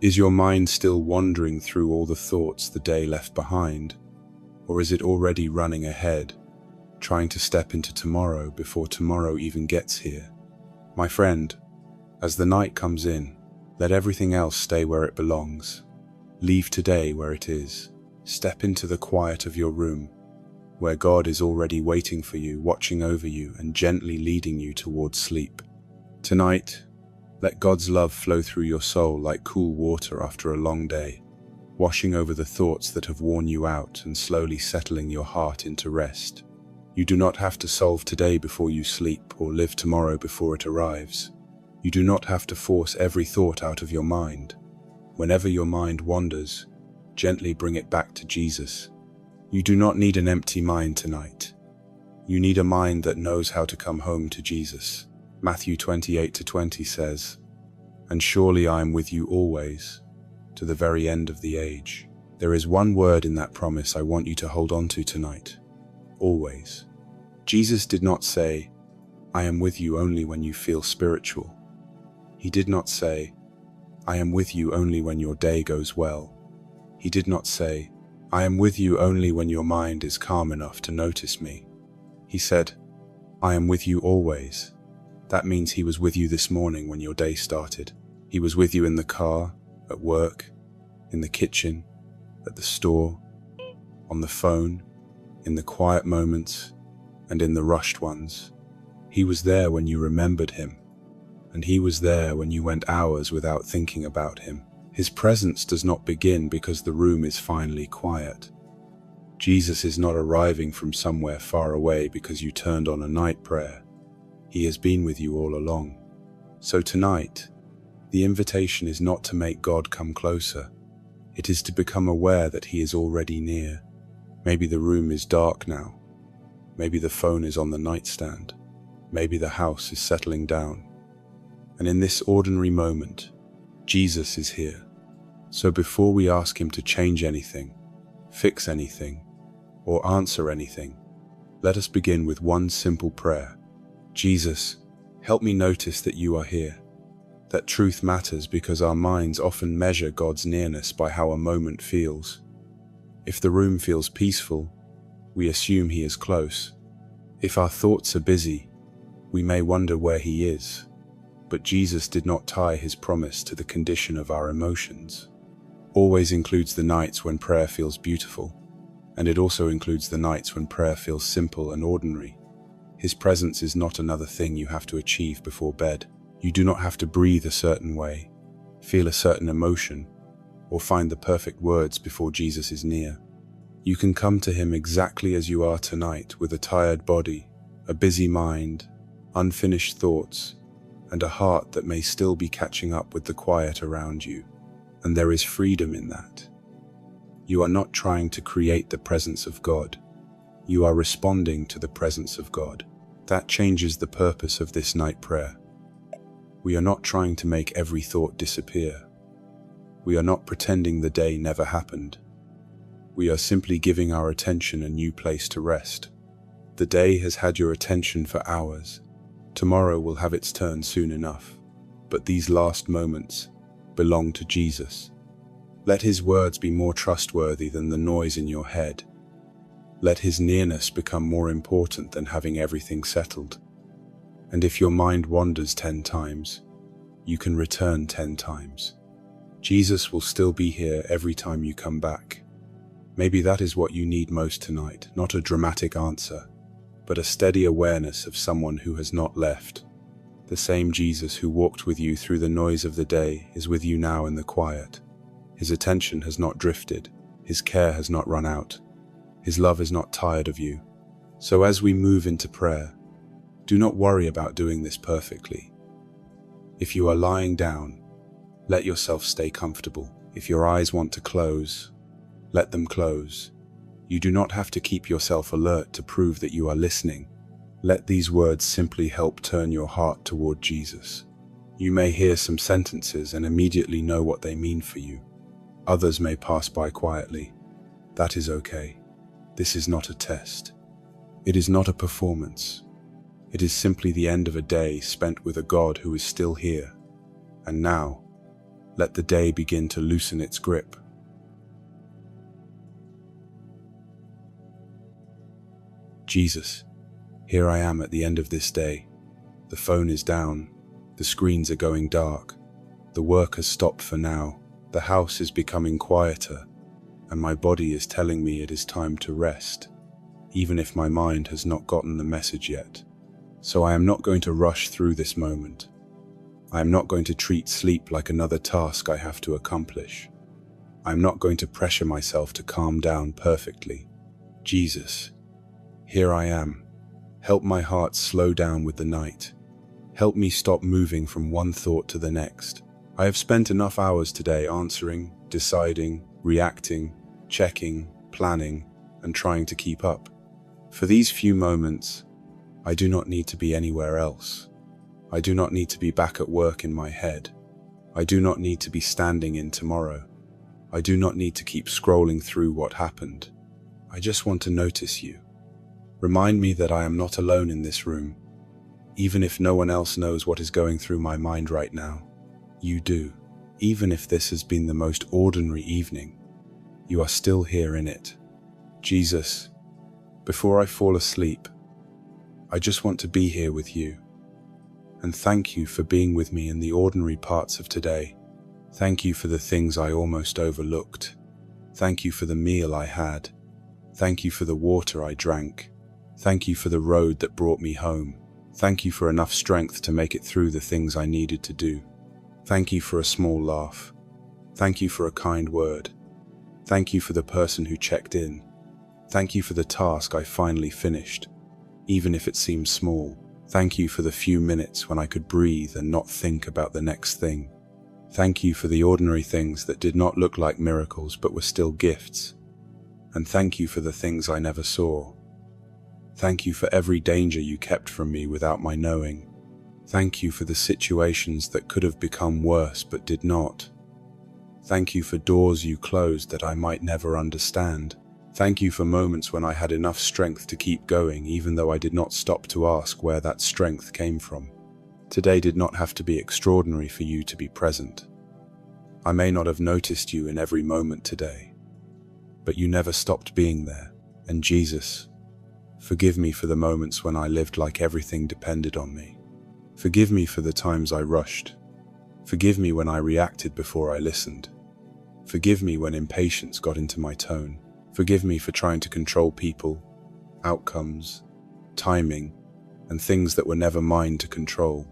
Is your mind still wandering through all the thoughts the day left behind? Or is it already running ahead, trying to step into tomorrow before tomorrow even gets here? My friend, as the night comes in, let everything else stay where it belongs. Leave today where it is. Step into the quiet of your room, where God is already waiting for you, watching over you, and gently leading you towards sleep. Tonight, let God's love flow through your soul like cool water after a long day, washing over the thoughts that have worn you out and slowly settling your heart into rest. You do not have to solve today before you sleep or live tomorrow before it arrives. You do not have to force every thought out of your mind. Whenever your mind wanders, gently bring it back to Jesus. You do not need an empty mind tonight. You need a mind that knows how to come home to Jesus. Matthew 28:20 says, "And surely I am with you always, to the very end of the age." There is one word in that promise I want you to hold on to tonight. Always. Jesus did not say, "I am with you only when you feel spiritual." He did not say, "I am with you only when your day goes well." He did not say, "I am with you only when your mind is calm enough to notice me." He said, "I am with you always." That means he was with you this morning when your day started. He was with you in the car, at work, in the kitchen, at the store, on the phone, in the quiet moments, and in the rushed ones. He was there when you remembered him, and he was there when you went hours without thinking about him. His presence does not begin because the room is finally quiet. Jesus is not arriving from somewhere far away because you turned on a night prayer. He has been with you all along. So tonight, the invitation is not to make God come closer. It is to become aware that he is already near. Maybe the room is dark now. Maybe the phone is on the nightstand. Maybe the house is settling down. And in this ordinary moment, Jesus is here. So before we ask him to change anything, fix anything, or answer anything, let us begin with one simple prayer. Jesus, help me notice that you are here. That truth matters because our minds often measure God's nearness by how a moment feels. If the room feels peaceful, we assume he is close. If our thoughts are busy, we may wonder where he is. But Jesus did not tie his promise to the condition of our emotions. Always includes the nights when prayer feels beautiful, and it also includes the nights when prayer feels simple and ordinary. His presence is not another thing you have to achieve before bed. You do not have to breathe a certain way, feel a certain emotion, or find the perfect words before Jesus is near. You can come to him exactly as you are tonight, with a tired body, a busy mind, unfinished thoughts, and a heart that may still be catching up with the quiet around you. And there is freedom in that. You are not trying to create the presence of God. You are responding to the presence of God. That changes the purpose of this night prayer. We are not trying to make every thought disappear. We are not pretending the day never happened. We are simply giving our attention a new place to rest. The day has had your attention for hours. Tomorrow will have its turn soon enough. But these last moments belong to Jesus. Let his words be more trustworthy than the noise in your head. Let his nearness become more important than having everything settled. And if your mind wanders 10 times, you can return 10 times. Jesus will still be here every time you come back. Maybe that is what you need most tonight, not a dramatic answer, but a steady awareness of someone who has not left. The same Jesus who walked with you through the noise of the day is with you now in the quiet. His attention has not drifted. His care has not run out. His love is not tired of you. So as we move into prayer, do not worry about doing this perfectly. If you are lying down, let yourself stay comfortable. If your eyes want to close, let them close. You do not have to keep yourself alert to prove that you are listening. Let these words simply help turn your heart toward Jesus. You may hear some sentences and immediately know what they mean for you. Others may pass by quietly. That is okay. This is not a test. It is not a performance. It is simply the end of a day spent with a God who is still here and now. Let the day begin to loosen its grip. Jesus, here I am at the end of this day. The phone is down. The screens are going dark. The work has stopped for now. The house is becoming quieter, and my body is telling me it is time to rest, even if my mind has not gotten the message yet. So I am not going to rush through this moment. I am not going to treat sleep like another task I have to accomplish. I am not going to pressure myself to calm down perfectly. Jesus, here I am. Help my heart slow down with the night. Help me stop moving from one thought to the next. I have spent enough hours today answering, deciding, reacting, checking, planning, and trying to keep up. For these few moments, I do not need to be anywhere else. I do not need to be back at work in my head. I do not need to be standing in tomorrow. I do not need to keep scrolling through what happened. I just want to notice you. Remind me that I am not alone in this room. Even if no one else knows what is going through my mind right now, you do. Even if this has been the most ordinary evening, you are still here in it. Jesus, before I fall asleep, I just want to be here with you. And thank you for being with me in the ordinary parts of today. Thank you for the things I almost overlooked. Thank you for the meal I had. Thank you for the water I drank. Thank you for the road that brought me home. Thank you for enough strength to make it through the things I needed to do. Thank you for a small laugh. Thank you for a kind word. Thank you for the person who checked in. Thank you for the task I finally finished, even if it seems small. Thank you for the few minutes when I could breathe and not think about the next thing. Thank you for the ordinary things that did not look like miracles but were still gifts. And thank you for the things I never saw. Thank you for every danger you kept from me without my knowing. Thank you for the situations that could have become worse but did not. Thank you for doors you closed that I might never understand. Thank you for moments when I had enough strength to keep going, even though I did not stop to ask where that strength came from. Today did not have to be extraordinary for you to be present. I may not have noticed you in every moment today, but you never stopped being there. And Jesus, forgive me for the moments when I lived like everything depended on me. Forgive me for the times I rushed. Forgive me when I reacted before I listened. Forgive me when impatience got into my tone. Forgive me for trying to control people, outcomes, timing, and things that were never mine to control.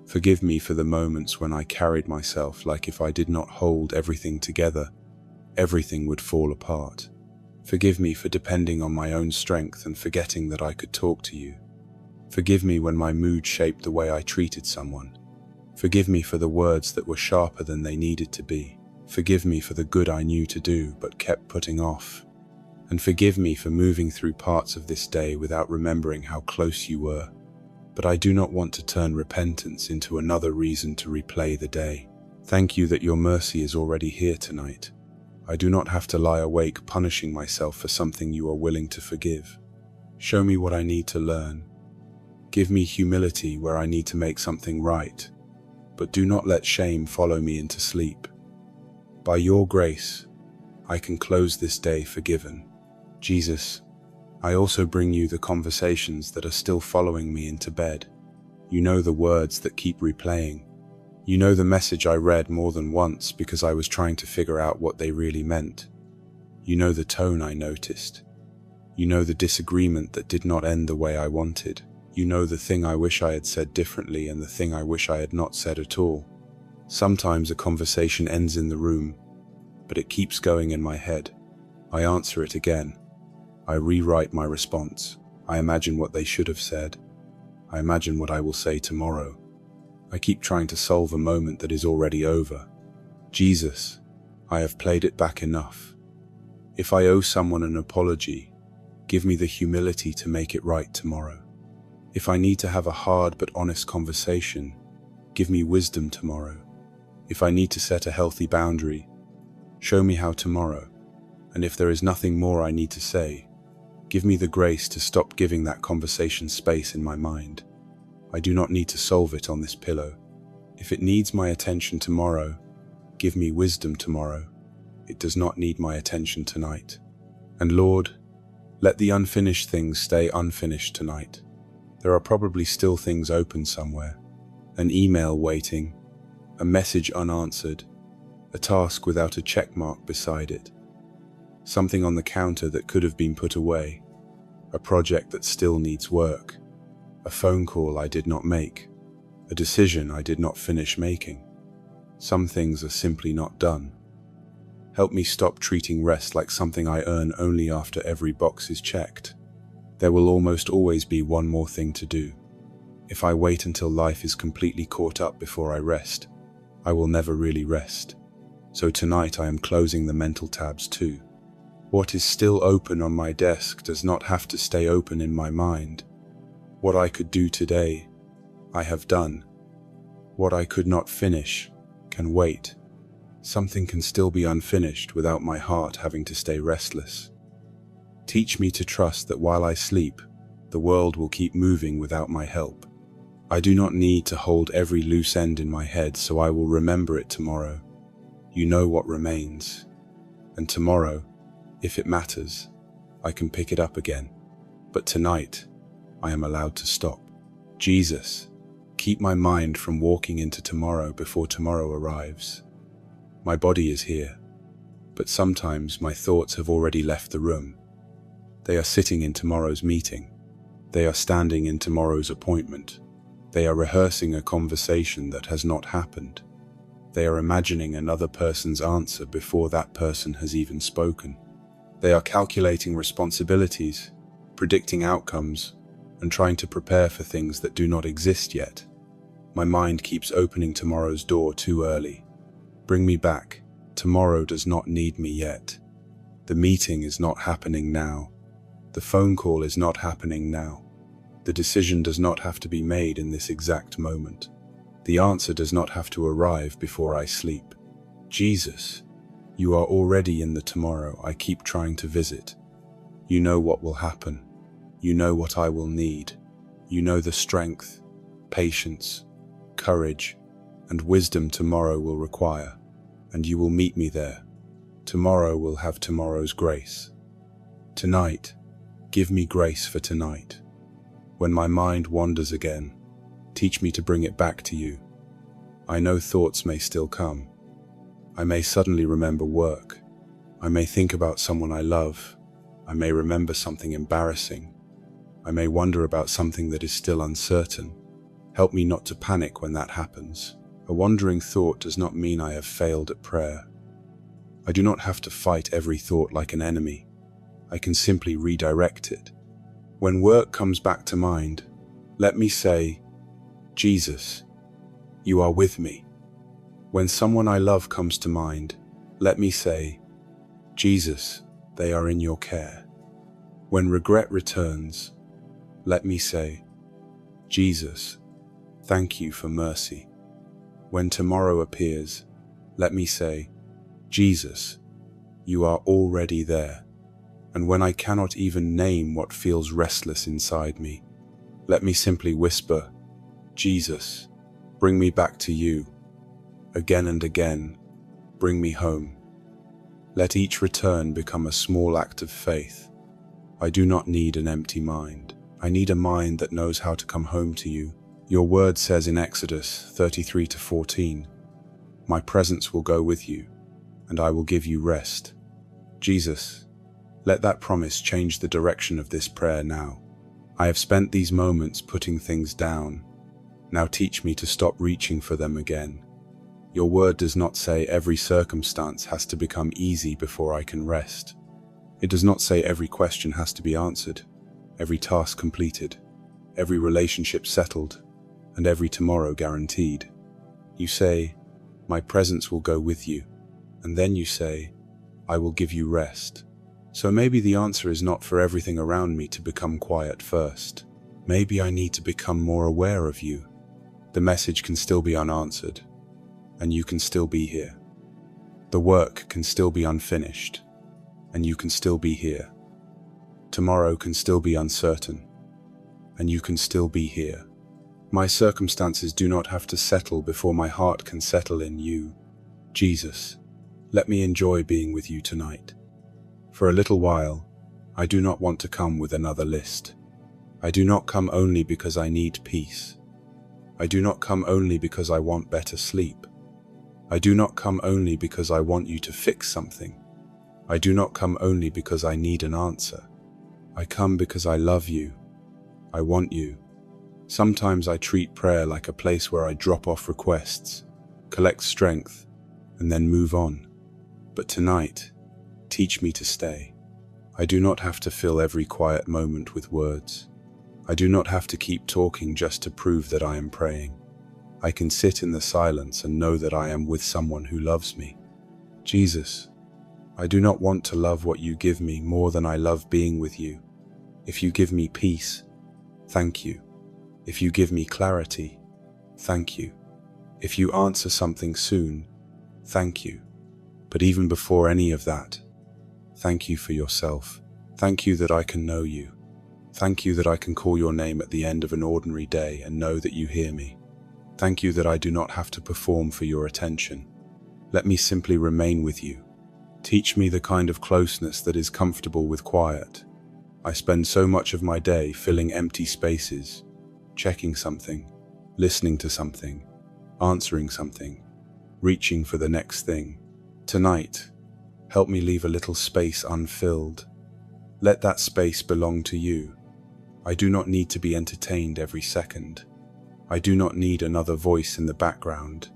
Forgive me for the moments when I carried myself like if I did not hold everything together, everything would fall apart. Forgive me for depending on my own strength and forgetting that I could talk to you. Forgive me when my mood shaped the way I treated someone. Forgive me for the words that were sharper than they needed to be. Forgive me for the good I knew to do but kept putting off. And forgive me for moving through parts of this day without remembering how close you were. But I do not want to turn repentance into another reason to replay the day. Thank you that your mercy is already here tonight. I do not have to lie awake punishing myself for something you are willing to forgive. Show me what I need to learn. Give me humility where I need to make something right, but do not let shame follow me into sleep. By your grace, I can close this day forgiven. Jesus, I also bring you the conversations that are still following me into bed. You know the words that keep replaying. You know the message I read more than once because I was trying to figure out what they really meant. You know the tone I noticed. You know the disagreement that did not end the way I wanted. You know the thing I wish I had said differently and the thing I wish I had not said at all. Sometimes a conversation ends in the room, but it keeps going in my head. I answer it again. I rewrite my response. I imagine what they should have said. I imagine what I will say tomorrow. I keep trying to solve a moment that is already over. Jesus, I have played it back enough. If I owe someone an apology, give me the humility to make it right tomorrow. If I need to have a hard but honest conversation, give me wisdom tomorrow. If I need to set a healthy boundary, show me how tomorrow. And if there is nothing more I need to say, give me the grace to stop giving that conversation space in my mind. I do not need to solve it on this pillow. If it needs my attention tomorrow, give me wisdom tomorrow. It does not need my attention tonight. And Lord, let the unfinished things stay unfinished tonight. There are probably still things open somewhere. An email waiting, a message unanswered, a task without a check mark beside it. Something on the counter that could have been put away. A project that still needs work. A phone call I did not make. A decision I did not finish making. Some things are simply not done. Help me stop treating rest like something I earn only after every box is checked. There will almost always be one more thing to do. If I wait until life is completely caught up before I rest, I will never really rest. So tonight I am closing the mental tabs too. What is still open on my desk does not have to stay open in my mind. What I could do today, I have done. What I could not finish can wait. Something can still be unfinished without my heart having to stay restless. Teach me to trust that while I sleep, the world will keep moving without my help. I do not need to hold every loose end in my head, so I will remember it tomorrow. You know what remains. And tomorrow, if it matters, I can pick it up again. But tonight, I am allowed to stop. Jesus, keep my mind from walking into tomorrow before tomorrow arrives. My body is here, but sometimes my thoughts have already left the room. They are sitting in tomorrow's meeting. They are standing in tomorrow's appointment. They are rehearsing a conversation that has not happened. They are imagining another person's answer before that person has even spoken. They are calculating responsibilities, predicting outcomes, and trying to prepare for things that do not exist yet. My mind keeps opening tomorrow's door too early. Bring me back. Tomorrow does not need me yet. The meeting is not happening now. The phone call is not happening now. The decision does not have to be made in this exact moment. The answer does not have to arrive before I sleep. Jesus, you are already in the tomorrow I keep trying to visit. You know what will happen. You know what I will need. You know the strength, patience, courage, and wisdom tomorrow will require, and you will meet me there. Tomorrow will have tomorrow's grace. Tonight, give me grace for tonight. When my mind wanders again, teach me to bring it back to you. I know thoughts may still come. I may suddenly remember work. I may think about someone I love. I may remember something embarrassing. I may wonder about something that is still uncertain. Help me not to panic when that happens. A wandering thought does not mean I have failed at prayer. I do not have to fight every thought like an enemy. I can simply redirect it. When work comes back to mind, let me say, Jesus, you are with me. When someone I love comes to mind, let me say, Jesus, they are in your care. When regret returns, let me say, Jesus, thank you for mercy. When tomorrow appears, let me say, Jesus, you are already there. And when I cannot even name what feels restless inside me, let me simply whisper, Jesus, bring me back to you. Again and again, bring me home. Let each return become a small act of faith. I do not need an empty mind. I need a mind that knows how to come home to you. Your word says in Exodus 33-14, my presence will go with you, and I will give you rest. Jesus, let that promise change the direction of this prayer now. I have spent these moments putting things down. Now teach me to stop reaching for them again. Your word does not say every circumstance has to become easy before I can rest. It does not say every question has to be answered, every task completed, every relationship settled, and every tomorrow guaranteed. You say, my presence will go with you, and then you say, I will give you rest. So maybe the answer is not for everything around me to become quiet first. Maybe I need to become more aware of you. The message can still be unanswered, and you can still be here. The work can still be unfinished, and you can still be here. Tomorrow can still be uncertain, and you can still be here. My circumstances do not have to settle before my heart can settle in you. Jesus, let me enjoy being with you tonight. For a little while, I do not want to come with another list. I do not come only because I need peace. I do not come only because I want better sleep. I do not come only because I want you to fix something. I do not come only because I need an answer. I come because I love you. I want you. Sometimes I treat prayer like a place where I drop off requests, collect strength, and then move on. But tonight, teach me to stay. I do not have to fill every quiet moment with words. I do not have to keep talking just to prove that I am praying. I can sit in the silence and know that I am with someone who loves me. Jesus, I do not want to love what you give me more than I love being with you. If you give me peace, thank you. If you give me clarity, thank you. If you answer something soon, thank you. But even before any of that, thank you for yourself. Thank you that I can know you. Thank you that I can call your name at the end of an ordinary day and know that you hear me. Thank you that I do not have to perform for your attention. Let me simply remain with you. Teach me the kind of closeness that is comfortable with quiet. I spend so much of my day filling empty spaces, checking something, listening to something, answering something, reaching for the next thing. Tonight, help me leave a little space unfilled. Let that space belong to you. I do not need to be entertained every second. I do not need another voice in the background.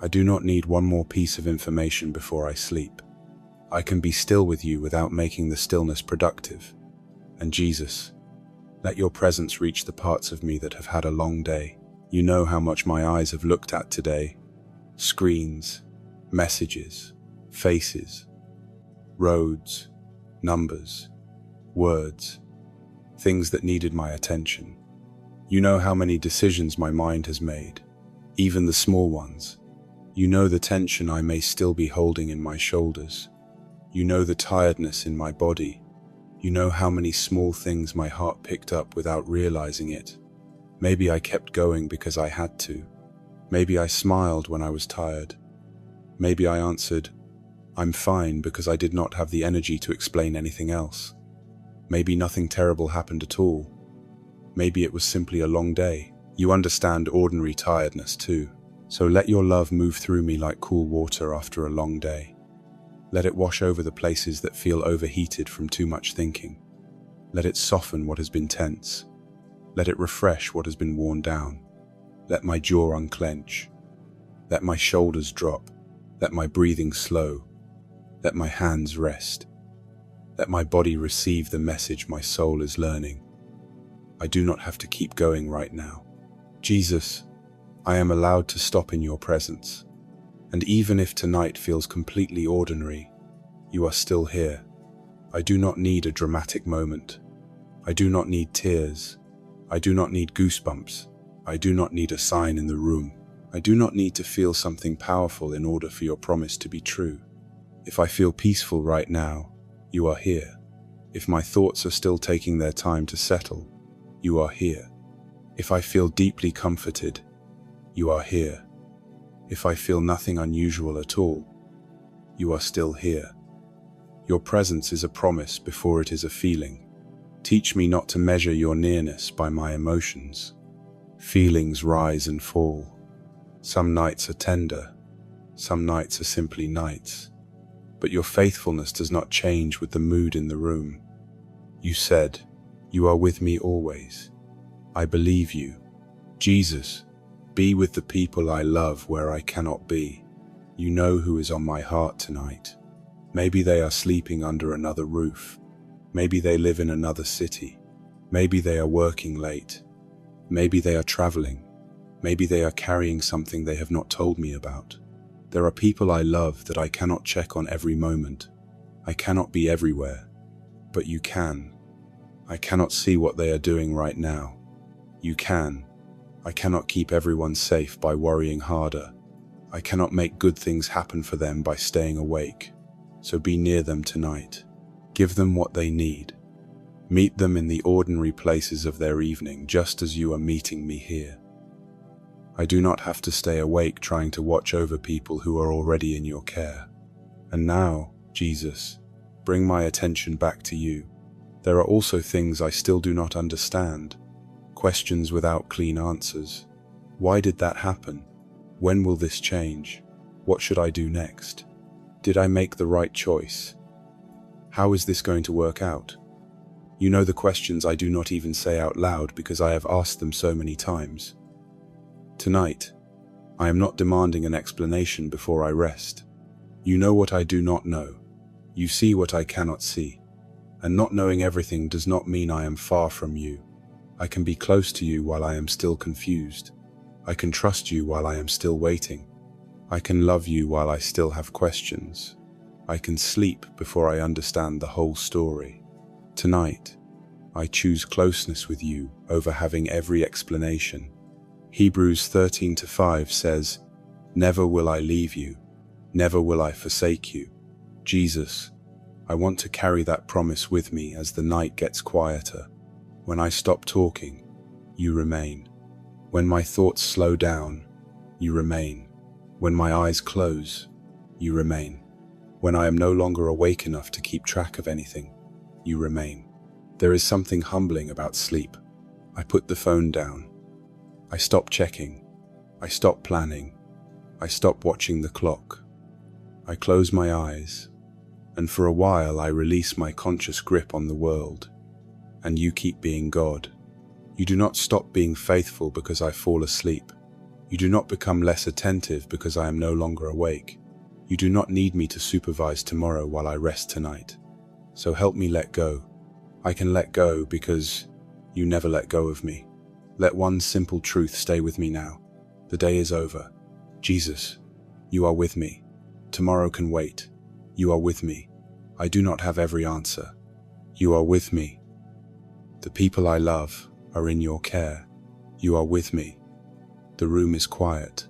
I do not need one more piece of information before I sleep. I can be still with you without making the stillness productive. And Jesus, let your presence reach the parts of me that have had a long day. You know how much my eyes have looked at today. Screens, messages, faces, roads, numbers, words, things that needed my attention. You know how many decisions my mind has made, even the small ones. You know the tension I may still be holding in my shoulders. You know the tiredness in my body. You know how many small things my heart picked up without realizing it. Maybe I kept going because I had to. Maybe I smiled when I was tired. Maybe I answered, "I'm fine," because I did not have the energy to explain anything else. Maybe nothing terrible happened at all. Maybe it was simply a long day. You understand ordinary tiredness too. So let your love move through me like cool water after a long day. Let it wash over the places that feel overheated from too much thinking. Let it soften what has been tense. Let it refresh what has been worn down. Let my jaw unclench. Let my shoulders drop. Let my breathing slow. Let my hands rest. Let my body receive the message my soul is learning. I do not have to keep going right now. Jesus, I am allowed to stop in your presence. And even if tonight feels completely ordinary, you are still here. I do not need a dramatic moment. I do not need tears. I do not need goosebumps. I do not need a sign in the room. I do not need to feel something powerful in order for your promise to be true. If I feel peaceful right now, you are here. If my thoughts are still taking their time to settle, you are here. If I feel deeply comforted, you are here. If I feel nothing unusual at all, you are still here. Your presence is a promise before it is a feeling. Teach me not to measure your nearness by my emotions. Feelings rise and fall. Some nights are tender, some nights are simply nights. But your faithfulness does not change with the mood in the room. You said, "You are with me always." I believe you. Jesus, be with the people I love where I cannot be. You know who is on my heart tonight. Maybe they are sleeping under another roof. Maybe they live in another city. Maybe they are working late. Maybe they are traveling. Maybe they are carrying something they have not told me about. There are people I love that I cannot check on every moment. I cannot be everywhere, but you can. I cannot see what they are doing right now. You can. I cannot keep everyone safe by worrying harder. I cannot make good things happen for them by staying awake. So be near them tonight. Give them what they need. Meet them in the ordinary places of their evening, just as you are meeting me here. I do not have to stay awake trying to watch over people who are already in your care. And now, Jesus, bring my attention back to you. There are also things I still do not understand, questions without clean answers. Why did that happen? When will this change? What should I do next? Did I make the right choice? How is this going to work out? You know the questions I do not even say out loud because I have asked them so many times. Tonight, I am not demanding an explanation before I rest. You know what I do not know. You see what I cannot see. And not knowing everything does not mean I am far from you. I can be close to you while I am still confused. I can trust you while I am still waiting. I can love you while I still have questions. I can sleep before I understand the whole story. Tonight, I choose closeness with you over having every explanation. Hebrews 13:5 says, "Never will I leave you, never will I forsake you." Jesus, I want to carry that promise with me as the night gets quieter. When I stop talking, you remain. When my thoughts slow down, you remain. When my eyes close, you remain. When I am no longer awake enough to keep track of anything, you remain. There is something humbling about sleep. I put the phone down. I stop checking. I stop planning. I stop watching the clock. I close my eyes, and for a while I release my conscious grip on the world. And you keep being God. You do not stop being faithful because I fall asleep. You do not become less attentive because I am no longer awake. You do not need me to supervise tomorrow while I rest tonight. So help me let go. I can let go because you never let go of me. Let one simple truth stay with me now. The day is over. Jesus, you are with me. Tomorrow can wait. You are with me. I do not have every answer. You are with me. The people I love are in your care. You are with me. The room is quiet.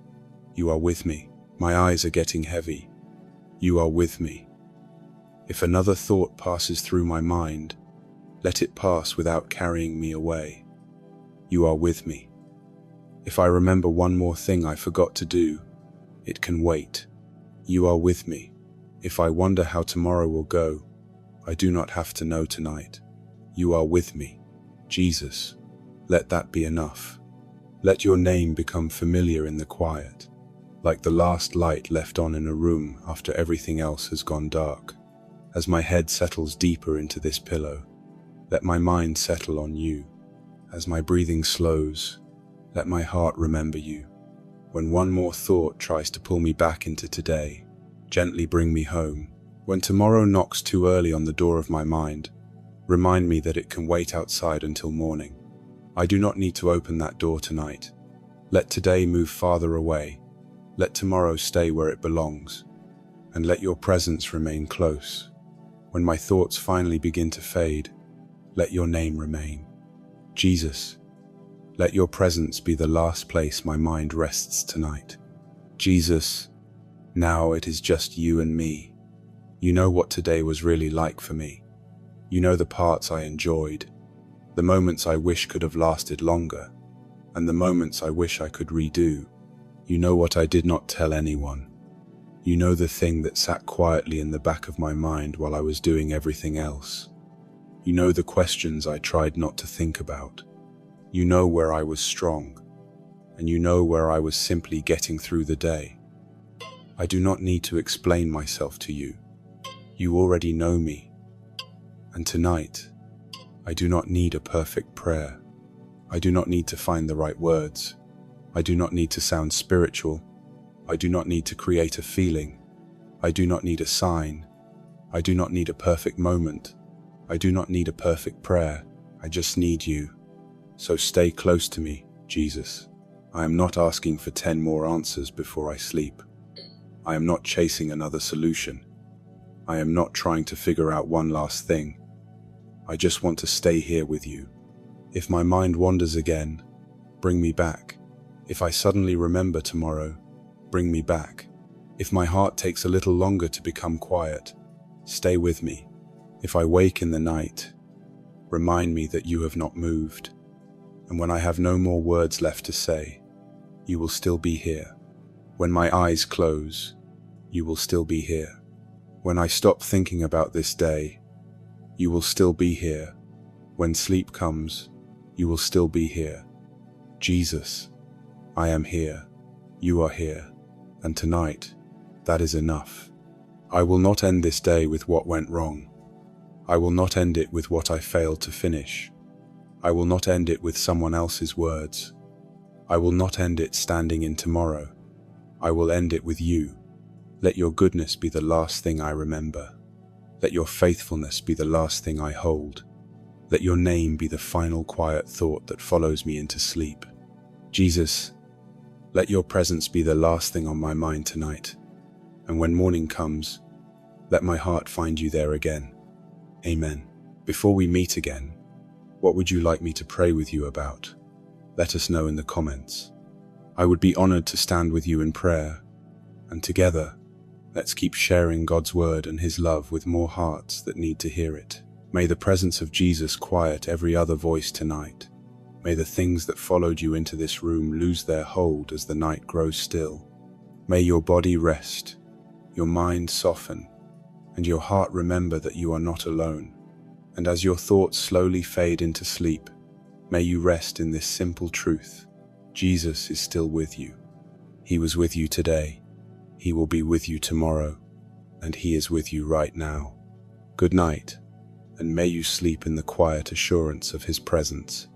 You are with me. My eyes are getting heavy. You are with me. If another thought passes through my mind, let it pass without carrying me away. You are with me. If I remember one more thing I forgot to do, it can wait. You are with me. If I wonder how tomorrow will go, I do not have to know tonight. You are with me. Jesus, let that be enough. Let your name become familiar in the quiet, like the last light left on in a room after everything else has gone dark. As my head settles deeper into this pillow, let my mind settle on you. As my breathing slows, let my heart remember you. When one more thought tries to pull me back into today, gently bring me home. When tomorrow knocks too early on the door of my mind, remind me that it can wait outside until morning. I do not need to open that door tonight. Let today move farther away. Let tomorrow stay where it belongs. And let your presence remain close. When my thoughts finally begin to fade, let your name remain. Jesus, let your presence be the last place my mind rests tonight. Jesus, now it is just you and me. You know what today was really like for me. You know the parts I enjoyed, the moments I wish could have lasted longer, and the moments I wish I could redo. You know what I did not tell anyone. You know the thing that sat quietly in the back of my mind while I was doing everything else. You know the questions I tried not to think about. You know where I was strong, and you know where I was simply getting through the day. I do not need to explain myself to you. You already know me. And tonight, I do not need a perfect prayer. I do not need to find the right words. I do not need to sound spiritual. I do not need to create a feeling. I do not need a sign. I do not need a perfect moment. I do not need a perfect prayer. I just need you. So stay close to me, Jesus. I am not asking for 10 more answers before I sleep. I am not chasing another solution. I am not trying to figure out one last thing. I just want to stay here with you. If my mind wanders again, bring me back. If I suddenly remember tomorrow, bring me back. If my heart takes a little longer to become quiet, stay with me. If I wake in the night, remind me that you have not moved. And when I have no more words left to say, you will still be here. When my eyes close, you will still be here. When I stop thinking about this day, you will still be here. When sleep comes, you will still be here. Jesus, I am here. You are here. And tonight, that is enough. I will not end this day with what went wrong. I will not end it with what I failed to finish. I will not end it with someone else's words. I will not end it standing in tomorrow. I will end it with you. Let your goodness be the last thing I remember. Let your faithfulness be the last thing I hold. Let your name be the final quiet thought that follows me into sleep. Jesus, let your presence be the last thing on my mind tonight. And when morning comes, let my heart find you there again. Amen. Before we meet again, what would you like me to pray with you about? Let us know in the comments. I would be honored to stand with you in prayer, and together, let's keep sharing God's word and his love with more hearts that need to hear it. May the presence of Jesus quiet every other voice tonight. May the things that followed you into this room lose their hold as the night grows still. May your body rest, your mind soften, and your heart remember that you are not alone. And as your thoughts slowly fade into sleep, may you rest in this simple truth. Jesus is still with you. He was with you today. He will be with you tomorrow, and he is with you right now. Good night, and may you sleep in the quiet assurance of his presence.